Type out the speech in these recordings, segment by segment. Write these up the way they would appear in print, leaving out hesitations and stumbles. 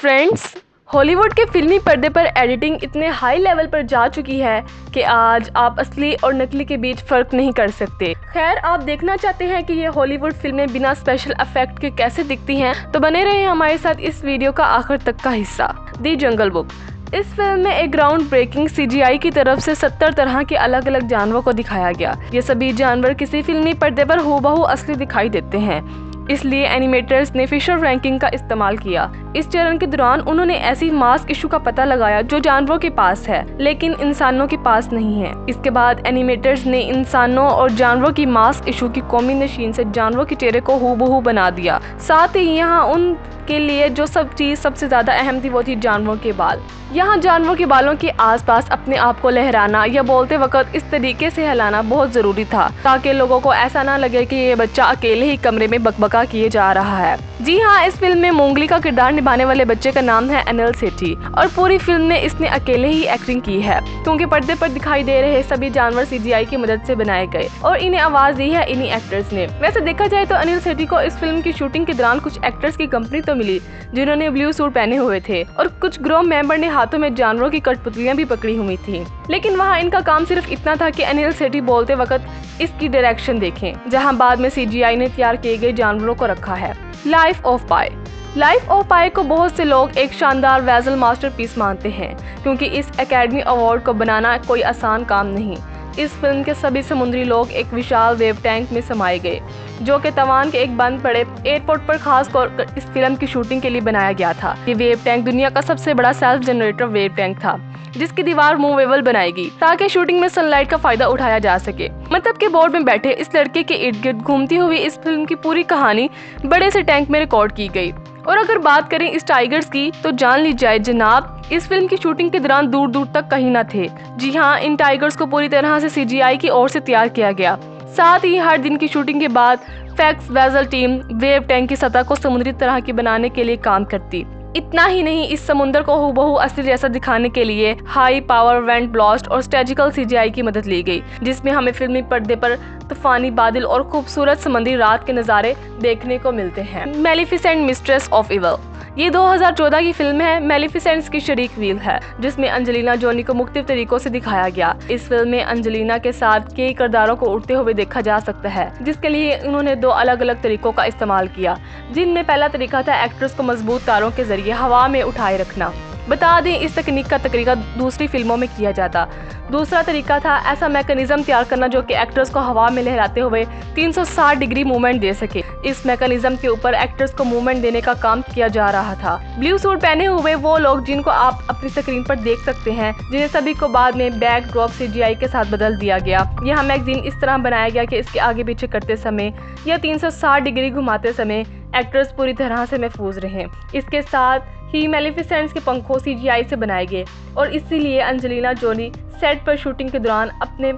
Friends, Hollywood के फिल्मी पर्दे पर एडिटिंग इतने हाई लेवल पर जा चुकी है कि आज आप असली और नकली के बीच फ़र्क नहीं कर सकते। खैर, आप देखना चाहते हैं कि ये हॉलीवुड फिल्में बिना स्पेशल इफेक्ट के कैसे दिखती हैं, तो बने रहे हमारे साथ इस वीडियो का आखिर तक का हिस्सा। दी जंगल बुक। इस फिल्म में एक ग्राउंड ब्रेकिंग CGI की तरफ से 70 तरह के अलग अलग जानवरों को दिखाया गया। ये सभी जानवर किसी फिल्मी पर्दे पर हूबहू असली दिखाई देते हैं, इसलिए एनिमेटर्स ने फिशर रैंकिंग का इस्तेमाल किया। इस चरण के दौरान उन्होंने ऐसी मास्क इशू का पता लगाया जो जानवरों के पास है लेकिन इंसानों के पास नहीं है। इसके बाद एनिमेटर्स ने इंसानों और जानवरों की मास्क इशू की कॉम्बिनेशन से जानवरों के चेहरे को हूबहू बना दिया। साथ ही यहाँ उनके लिए जो सब चीज सबसे ज्यादा अहम थी वो थी जानवरों के बाल। यहाँ जानवरों के बालों के आसपास अपने आप को लहराना या बोलते वक्त इस तरीके से हिलाना बहुत जरूरी था ताकि लोगों को ऐसा ना लगे कि ये बच्चा अकेले ही कमरे में बकबका किए जा रहा है। जी हाँ, इस फिल्म में मोंगली का किरदार निभाने वाले बच्चे का नाम है अनिल सेठी और पूरी फिल्म में इसने अकेले ही एक्टिंग की है क्योंकि पर्दे पर दिखाई दे रहे सभी जानवर CGI की मदद से बनाए गए और इन्हें आवाज दी है इन्हीं एक्टर्स ने। वैसे देखा जाए तो अनिल सेठी को इस फिल्म की शूटिंग के दौरान कुछ एक्टर्स की कंपनी तो मिली जिन्होंने ब्लू सूट पहने हुए थे और कुछ ग्रो मेंबर ने हाथों में जानवरों की कठपुतलियां भी पकड़ी हुई थी, लेकिन वहाँ इनका काम सिर्फ इतना था कि अनिल सेठी बोलते वक्त इसकी डायरेक्शन देखें, जहाँ बाद में CGI ने तैयार किए गए जानवरों को रखा है। Life of Pi. Life of Pi को बहुत से लोग एक शानदार वेजल मास्टरपीस मानते हैं क्योंकि इस एकेडमी अवार्ड को बनाना कोई आसान काम नहीं। इस फिल्म के सभी समुद्री लोग एक विशाल वेव टैंक में समाये गए जो कि तवान के एक बंद पड़े एयरपोर्ट पर खास तौर इस फिल्म की शूटिंग के लिए बनाया गया था। ये वेव टैंक दुनिया का सबसे बड़ा सेल्फ जनरेटर वेव टैंक था जिसकी दीवार मूवेबल बनाएगी ताकि शूटिंग में सनलाइट का फायदा उठाया जा सके। मतलब के बोर्ड में बैठे इस लड़के के इर्द गिर्द घूमती हुई इस फिल्म की पूरी कहानी बड़े से टैंक में रिकॉर्ड की गई। और अगर बात करें इस टाइगर्स की तो जान ली जाए जनाब, इस फिल्म की शूटिंग के दौरान दूर दूर तक कहीं न थे। जी हाँ, इन टाइगर्स को पूरी तरह से CGI की ओर से तैयार किया गया। साथ ही हर दिन की शूटिंग के बाद fax vessel team wave tank की सतह को समुद्री तरह की बनाने के लिए काम करती। इतना ही नहीं, इस समुद्र को हूबहू असली जैसा दिखाने के लिए हाई पावर वेंट ब्लास्ट और स्ट्रेजिकल CGI की मदद ली गई जिसमें हमें फिल्मी पर्दे पर तूफानी बादल और खूबसूरत समुद्री रात के नज़ारे देखने को मिलते हैं। मेलिफिसेंट मिस्ट्रेस ऑफ इविल। ये 2014 की फिल्म है। मेलिफिसेंट्स की शरीक वील है जिसमें अंजेलिना जोली को मुख्तलिफ तरीकों से दिखाया गया। इस फिल्म में अंजेलिना के साथ कई किरदारों को उड़ते हुए देखा जा सकता है जिसके लिए उन्होंने 2 अलग अलग तरीकों का इस्तेमाल किया, जिनमें पहला तरीका था एक्ट्रेस को मजबूत तारों के जरिए हवा में उठाए रखना। बता दें, इस तकनीक का तरीका दूसरी फिल्मों में किया जाता। दूसरा तरीका था ऐसा मैकेनिज्म तैयार करना जो कि एक्टर्स को हवा में लहराते हुए 360 डिग्री मूवमेंट दे सके। इस मैकेनिज्म के ऊपर एक्टर्स को मूवमेंट देने का काम किया जा रहा था। ब्लू सूट पहने हुए वो लोग जिनको आप अपनी स्क्रीन पर देख सकते हैं, जिन्हें सभी को बाद में बैक ड्रॉप CGI के साथ बदल दिया गया। यहाँ मैगजीन इस तरह बनाया गया कि इसके आगे पीछे करते समय या 360 डिग्री घुमाते समय एक्टर्स पूरी तरह से महफूज रहें। इसके साथ ही मेलिफिसेंट्स के पंखों CGI से बनाए गए और इसीलिए अंजेलिना जोली सेट पर शूटिंग के दौरान अपने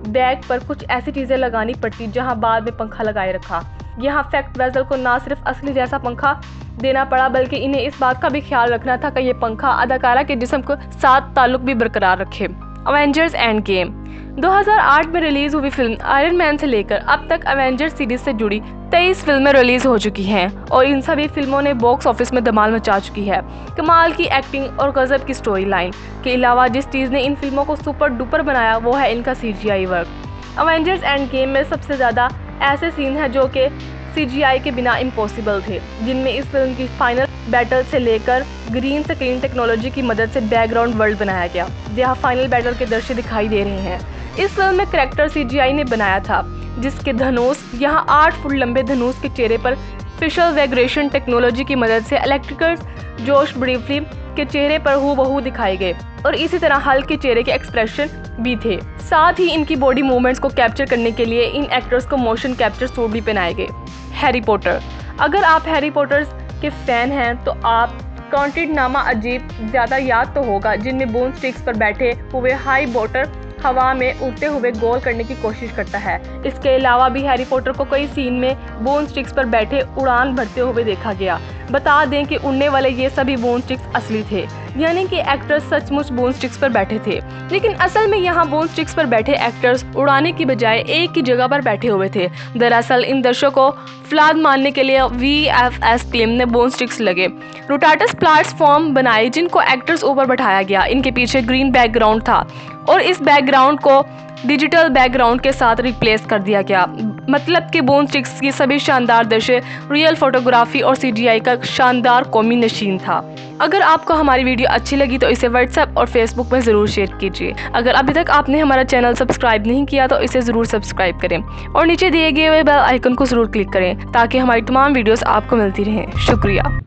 बैग पर कुछ ऐसी चीजें लगानी पड़ती जहां बाद में पंखा लगाए रखा। यहाँ फैक्ट वेजल को ना सिर्फ असली जैसा पंखा देना पड़ा बल्कि इन्हें इस बात का भी ख्याल रखना था कि ये पंखा अदाकारा के जिस्म को साथ ताल्लुक भी बरकरार रखे। Avengers end game. 2008 में रिलीज हुई फिल्म आयरन मैन से लेकर अब तक अवेंजर्स सीरीज से जुड़ी 23 फिल्में रिलीज हो चुकी हैं और इन सभी फिल्मों ने बॉक्स ऑफिस में धमाल मचा चुकी है। कमाल की एक्टिंग और गजब की स्टोरी लाइन के अलावा जिस चीज़ ने इन फिल्मों को सुपर डुपर बनाया वो है इनका CGI work. Avengers end game में सबसे ज़्यादा ऐसे सीन हैं जो कि CGI के बिना इम्पॉसिबल थे, जिनमें इस फिल्म की फाइनल बैटल से लेकर ग्रीन स्क्रीन टेक्नोलॉजी की मदद से बैकग्राउंड वर्ल्ड बनाया गया जहाँ फाइनल बैटल के दृश्य दिखाई दे रहे हैं। इस फिल्म में करैक्टर CGI ने बनाया था जिसके धनुष यहाँ 8 फुट लंबे धनुष के चेहरे पर फेशियल वेग्रेशन टेक्नोलॉजी की मदद से इलेक्ट्रिकल जोश ब्रीफली के चेहरे पर हूबहू दिखाए गए और इसी तरह हल्क के चेहरे के एक्सप्रेशन भी थे। साथ ही इनकी बॉडी मूवमेंट्स को कैप्चर करने के लिए इन एक्टर्स को मोशन कैप्चर सूट भी पहनाए गए। Harry Potter. अगर आप हैरी पॉटर के फैन हैं तो आप कॉन्टेड नामा अजीब ज़्यादा याद तो होगा जिनमें बोन स्टिक्स पर बैठे हुए हाई वॉटर हवा में उड़ते हुए गोल करने की कोशिश करता है। इसके अलावा भी हैरी पॉटर को कई सीन में बोन स्टिक्स पर बैठे उड़ान भरते हुए देखा गया। बता दें कि उड़ने वाले ये सभी बोन स्टिक्स असली थे। यानी कि एक्टर्स सचमुच बोन स्टिक्स पर बैठे थे। लेकिन असल में यहाँ बोन स्टिक्स पर बैठे एक्टर्स उड़ाने की बजाय एक ही जगह पर बैठे हुए थे। दरअसल इन दर्शकों को फ्लाद मारने के लिए VFX टीम ने बोन स्टिक्स लगे रोटाटस प्लेटफॉर्म बनाए जिनको एक्टर्स ऊपर बैठाया गया। इनके पीछे ग्रीन बैकग्राउंड था और इस बैकग्राउंड को डिजिटल बैकग्राउंड के साथ रिप्लेस कर दिया गया। मतलब कि बोन स्टिक्स की सभी शानदार दृश्य रियल फोटोग्राफी और CGI का शानदार कॉम्बिनेशन था। अगर आपको हमारी वीडियो अच्छी लगी तो इसे व्हाट्सएप और फेसबुक में ज़रूर शेयर कीजिए। अगर अभी तक आपने हमारा चैनल सब्सक्राइब नहीं किया तो इसे ज़रूर सब्सक्राइब करें और नीचे दिए गए बेल आइकन को ज़रूर क्लिक करें ताकि हमारी तमाम वीडियोस आपको मिलती रहें। शुक्रिया।